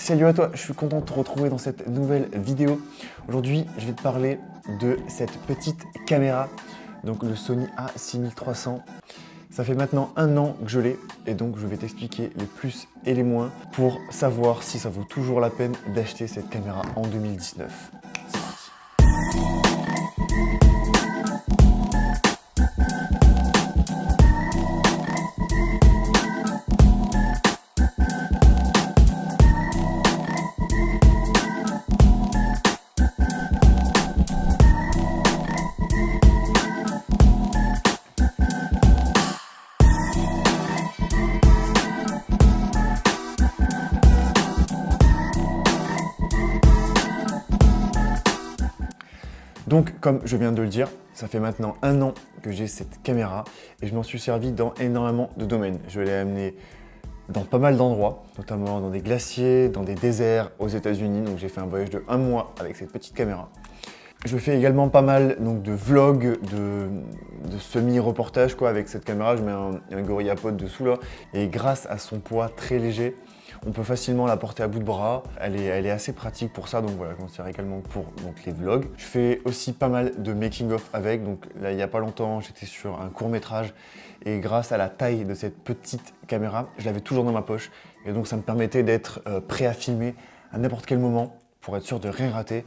Salut à toi, je suis content de te retrouver dans cette nouvelle vidéo. Aujourd'hui, je vais te parler de cette petite caméra, donc le Sony A6300. Ça fait maintenant 1 an que je l'ai et donc je vais t'expliquer les plus et les moins pour savoir si ça vaut toujours la peine d'acheter cette caméra en 2019. C'est parti. Donc, comme je viens de le dire, ça fait maintenant 1 an que j'ai cette caméra et je m'en suis servi dans énormément de domaines. Je l'ai amenée dans pas mal d'endroits, notamment dans des glaciers, dans des déserts aux États-Unis. Donc, j'ai fait un voyage de 1 mois avec cette petite caméra. Je fais également pas mal donc, de vlogs, de semi-reportages avec cette caméra. Je mets un GorillaPod dessous là et grâce à son poids très léger, on peut facilement la porter à bout de bras. Elle est assez pratique pour ça, donc voilà, je m'en sers également pour les vlogs. Je fais aussi pas mal de making-of avec. Donc là, il n'y a pas longtemps, j'étais sur un court-métrage et grâce à la taille de cette petite caméra, je l'avais toujours dans ma poche. Et donc ça me permettait d'être prêt à filmer à n'importe quel moment pour être sûr de rien rater.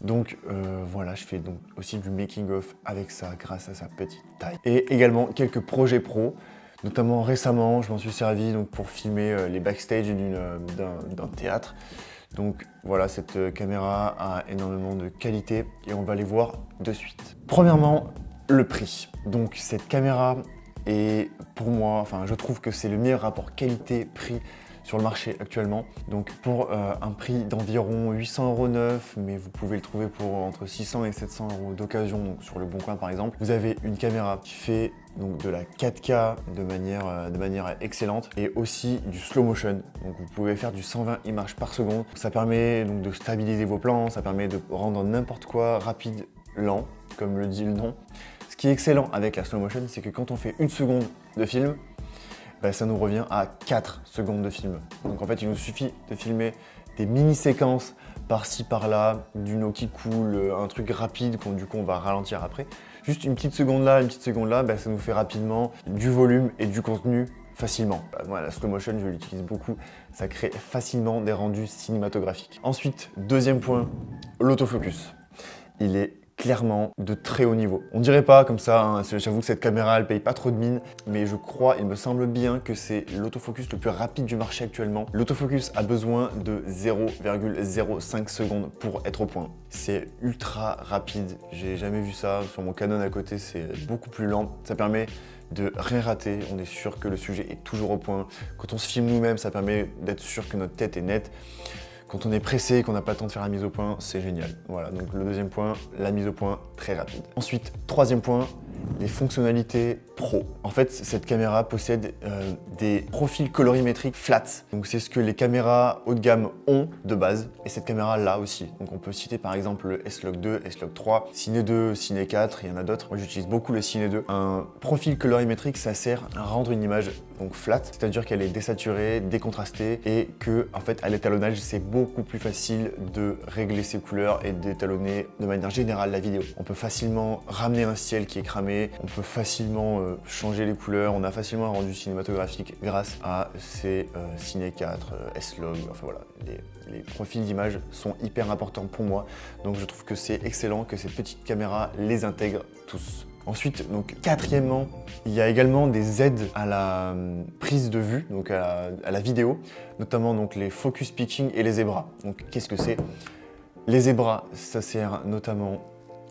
Donc voilà, je fais donc aussi du making-of avec ça grâce à sa petite taille. Et également quelques projets pro. Notamment récemment, je m'en suis servi donc, pour filmer les backstage d'un théâtre. Donc voilà, cette caméra a énormément de qualité et on va les voir de suite. Premièrement, le prix. Donc cette caméra est pour moi, enfin je trouve que c'est le meilleur rapport qualité-prix sur le marché actuellement. Donc pour un prix d'environ 800 € neuf, mais vous pouvez le trouver pour entre 600 et 700 € d'occasion sur le Bon Coin par exemple. Vous avez une caméra qui fait donc de la 4K de manière excellente et aussi du slow motion. Donc vous pouvez faire du 120 images par seconde. Ça permet donc de stabiliser vos plans, ça permet de rendre n'importe quoi rapide, lent, comme le dit le nom. Ce qui est excellent avec la slow motion, c'est que quand on fait 1 seconde de film, ça nous revient à 4 secondes de film. Donc en fait, il nous suffit de filmer des mini-séquences par-ci, par-là, d'une eau qui coule, un truc rapide qu'on du coup on va ralentir après. Juste une petite seconde là, ça nous fait rapidement du volume et du contenu facilement. Moi, la slow motion, je l'utilise beaucoup. Ça crée facilement des rendus cinématographiques. Ensuite, deuxième point, l'autofocus. Il est clairement de très haut niveau. On dirait pas comme ça, hein, j'avoue que cette caméra elle paye pas trop de mine, mais je crois, il me semble bien que c'est l'autofocus le plus rapide du marché actuellement. L'autofocus a besoin de 0,05 secondes pour être au point. C'est ultra rapide, j'ai jamais vu ça. Sur mon Canon à côté, c'est beaucoup plus lent. Ça permet de rien rater, on est sûr que le sujet est toujours au point. Quand on se filme nous-mêmes, ça permet d'être sûr que notre tête est nette. Quand on est pressé et qu'on n'a pas le temps de faire la mise au point, c'est génial. Voilà, donc le deuxième point, la mise au point très rapide. Ensuite, troisième point, les fonctionnalités pro. En fait, cette caméra possède des profils colorimétriques flats. Donc c'est ce que les caméras haut de gamme ont de base. Et cette caméra là aussi. Donc on peut citer par exemple le S-Log 2, S-Log 3, Cine 2, Cine 4, il y en a d'autres. Moi j'utilise beaucoup le Cine 2. Un profil colorimétrique, ça sert à rendre une image donc flat, c'est-à-dire qu'elle est désaturée, décontrastée et que en fait à l'étalonnage c'est beaucoup plus facile de régler ses couleurs et d'étalonner de manière générale la vidéo. On peut facilement ramener un ciel qui est cramé, on peut facilement changer les couleurs, on a facilement un rendu cinématographique grâce à ces Cine 4, S-Log, enfin voilà, les profils d'image sont hyper importants pour moi, donc je trouve que c'est excellent que cette petite caméra les intègre tous. Ensuite, donc quatrièmement, il y a également des aides à la prise de vue, donc à la vidéo, notamment donc les focus picking et les zébras. Donc qu'est-ce que c'est? Les zébras, ça sert notamment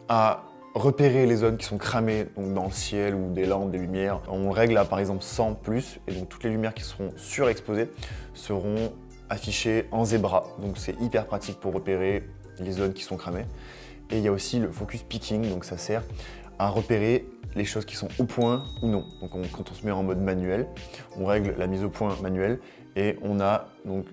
à repérer les zones qui sont cramées donc dans le ciel ou des lampes, des lumières. On règle à par exemple 100 plus et donc toutes les lumières qui seront surexposées seront affichées en zébra. Donc c'est hyper pratique pour repérer les zones qui sont cramées. Et il y a aussi le focus picking, donc ça sert à repérer les choses qui sont au point ou non. Donc quand on se met en mode manuel, on règle la mise au point manuelle et on a donc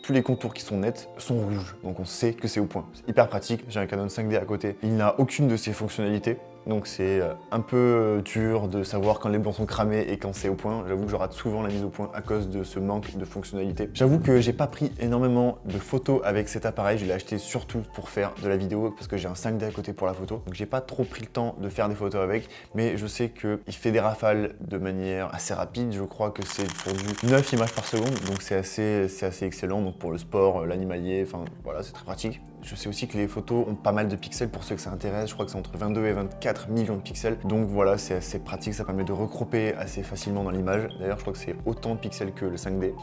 tous les contours qui sont nets sont rouges. Donc on sait que c'est au point. C'est hyper pratique. J'ai un Canon 5D à côté. Il n'a aucune de ces fonctionnalités. Donc c'est un peu dur de savoir quand les blancs sont cramés et quand c'est au point. J'avoue que je rate souvent la mise au point à cause de ce manque de fonctionnalité. J'avoue que j'ai pas pris énormément de photos avec cet appareil. Je l'ai acheté surtout pour faire de la vidéo parce que j'ai un 5D à côté pour la photo. Donc j'ai pas trop pris le temps de faire des photos avec, mais je sais qu'il fait des rafales de manière assez rapide. Je crois que c'est pour du 9 images par seconde, donc c'est assez excellent. Donc pour le sport, l'animalier, enfin voilà, c'est très pratique. Je sais aussi que les photos ont pas mal de pixels pour ceux que ça intéresse. Je crois que c'est entre 22 et 24 millions de pixels. Donc voilà, c'est assez pratique. Ça permet de recropper assez facilement dans l'image. D'ailleurs, je crois que c'est autant de pixels que le 5D.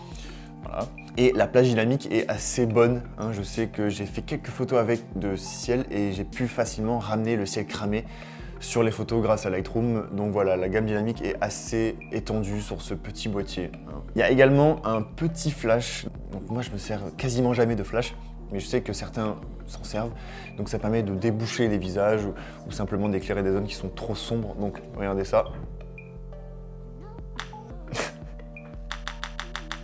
Voilà. Et la plage dynamique est assez bonne. Hein. Je sais que j'ai fait quelques photos avec de ciel et j'ai pu facilement ramener le ciel cramé sur les photos grâce à Lightroom. Donc voilà, la gamme dynamique est assez étendue sur ce petit boîtier. Il y a également un petit flash. Donc moi, je me sers quasiment jamais de flash, mais je sais que certains s'en servent. Donc ça permet de déboucher les visages ou simplement d'éclairer des zones qui sont trop sombres. Donc regardez ça.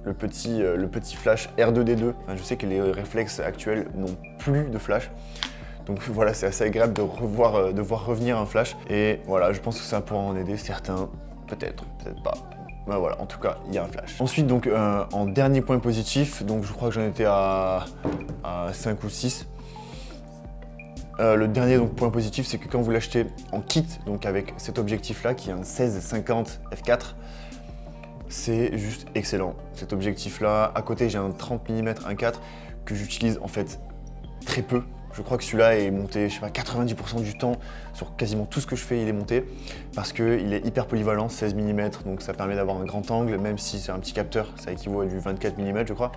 Le petit flash R2D2. Enfin, je sais que les réflexes actuels n'ont plus de flash. Donc voilà, c'est assez agréable de voir revenir un flash. Et voilà, je pense que ça pourra en aider certains. Peut-être, peut-être pas. Ben voilà, en tout cas, il y a un flash. Ensuite, donc, en dernier point positif, donc je crois que j'en étais à 5 ou 6. Le dernier donc, point positif, c'est que quand vous l'achetez en kit, donc avec cet objectif-là, qui est un 16-50 f4, c'est juste excellent. Cet objectif-là, à côté, j'ai un 30 mm 1.4 que j'utilise en fait très peu. Je crois que celui-là est monté, je sais pas, 90% du temps, sur quasiment tout ce que je fais, il est monté, parce qu'il est hyper polyvalent, 16 mm, donc ça permet d'avoir un grand angle, même si c'est un petit capteur, ça équivaut à du 24 mm, je crois.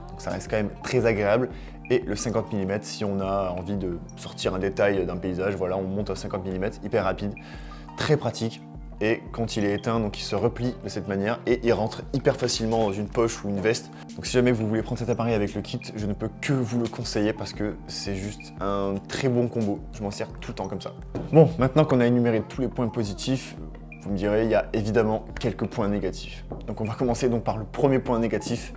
Donc ça reste quand même très agréable. Et le 50 mm, si on a envie de sortir un détail d'un paysage, voilà, on monte à 50 mm, hyper rapide, très pratique. Et quand il est éteint, donc il se replie de cette manière et il rentre hyper facilement dans une poche ou une veste. Donc si jamais vous voulez prendre cet appareil avec le kit, je ne peux que vous le conseiller parce que c'est juste un très bon combo. Je m'en sers tout le temps comme ça. Bon, maintenant qu'on a énuméré tous les points positifs, vous me direz, il y a évidemment quelques points négatifs. Donc on va commencer donc par le premier point négatif,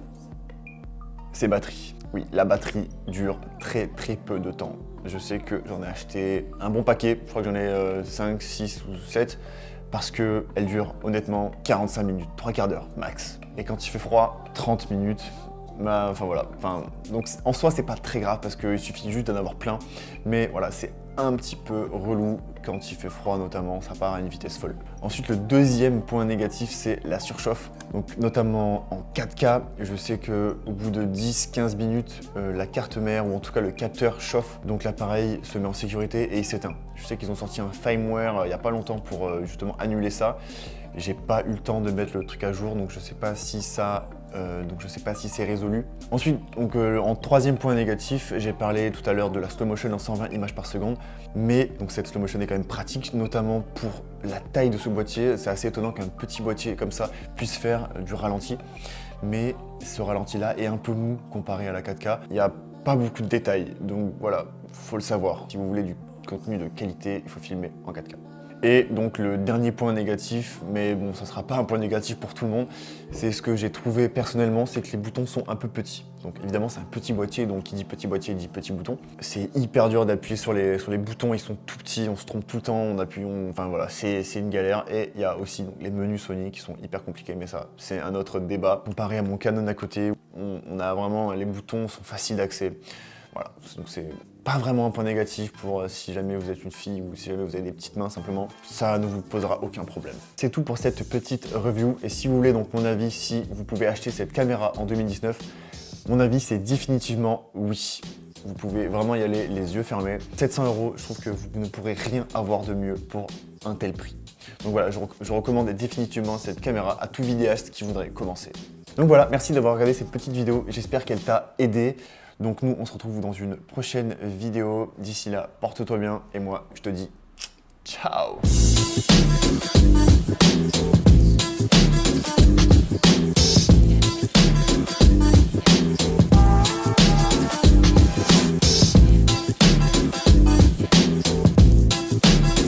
c'est batterie. Oui, la batterie dure très peu de temps. Je sais que j'en ai acheté un bon paquet, je crois que j'en ai 5, 6 ou 7. Parce qu'elle dure honnêtement 45 minutes, 3 quarts d'heure max. Et quand il fait froid, 30 minutes. Bah, enfin voilà. Donc en soi, c'est pas très grave parce qu'il suffit juste d'en avoir plein. Mais voilà, c'est un petit peu relou quand il fait froid notamment, ça part à une vitesse folle. Ensuite, le deuxième point négatif, c'est la surchauffe. Donc notamment en 4K, je sais qu'au bout de 10-15 minutes, la carte mère ou en tout cas le capteur chauffe, donc l'appareil se met en sécurité et il s'éteint. Je sais qu'ils ont sorti un firmware il n'y a pas longtemps pour justement annuler ça. J'ai pas eu le temps de mettre le truc à jour, donc je sais pas si ça, c'est résolu. Ensuite, donc, en troisième point négatif, j'ai parlé tout à l'heure de la slow motion en 120 images par seconde, mais donc cette slow motion est quand même pratique, notamment pour la taille de ce boîtier. C'est assez étonnant qu'un petit boîtier comme ça puisse faire du ralenti, mais ce ralenti-là est un peu mou comparé à la 4K. Il n'y a pas beaucoup de détails, donc voilà, faut le savoir. Si vous voulez du contenu de qualité, il faut filmer en 4K. Et donc le dernier point négatif, mais bon, ça sera pas un point négatif pour tout le monde, c'est ce que j'ai trouvé personnellement, c'est que les boutons sont un peu petits. Donc évidemment c'est un petit boîtier, donc qui dit petit boîtier dit petit bouton. C'est hyper dur d'appuyer sur les boutons, ils sont tout petits, on se trompe tout le temps, enfin voilà, c'est une galère. Et il y a aussi donc, les menus Sony qui sont hyper compliqués, mais ça c'est un autre débat. Comparé à mon Canon à côté, on a vraiment, les boutons sont faciles d'accès. Voilà, donc c'est pas vraiment un point négatif pour si jamais vous êtes une fille ou si jamais vous avez des petites mains simplement, ça ne vous posera aucun problème. C'est tout pour cette petite review et si vous voulez donc mon avis, si vous pouvez acheter cette caméra en 2019, mon avis c'est définitivement oui. Vous pouvez vraiment y aller les yeux fermés. 700 €, je trouve que vous ne pourrez rien avoir de mieux pour un tel prix. Donc voilà, je recommande définitivement cette caméra à tout vidéaste qui voudrait commencer. Donc voilà, merci d'avoir regardé cette petite vidéo, j'espère qu'elle t'a aidé. Donc nous, on se retrouve dans une prochaine vidéo. D'ici là, porte-toi bien et moi, je te dis ciao.